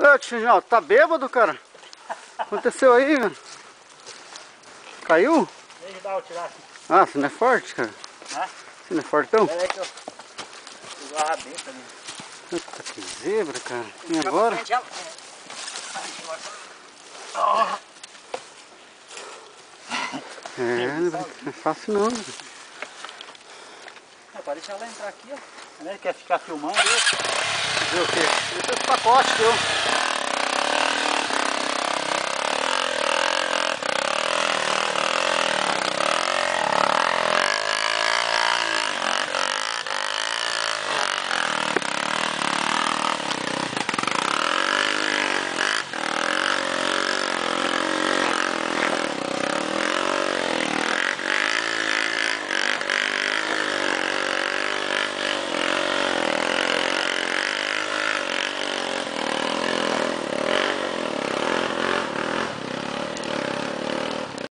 Ô, Tijinho, tá bêbado, cara? O que aconteceu aí, velho? Caiu? Deixa eu dar o tirar aqui. Ah, você não é forte, cara? Hã? Você não é fortão? Pera aí que eu vou a rabeta ali. Puta, que zebra, cara. E agora? Não é fácil não, velho. Pode deixar ela entrar aqui, ó. Ele quer ficar filmando. Fazer o quê? Deixa esse pacote, deu.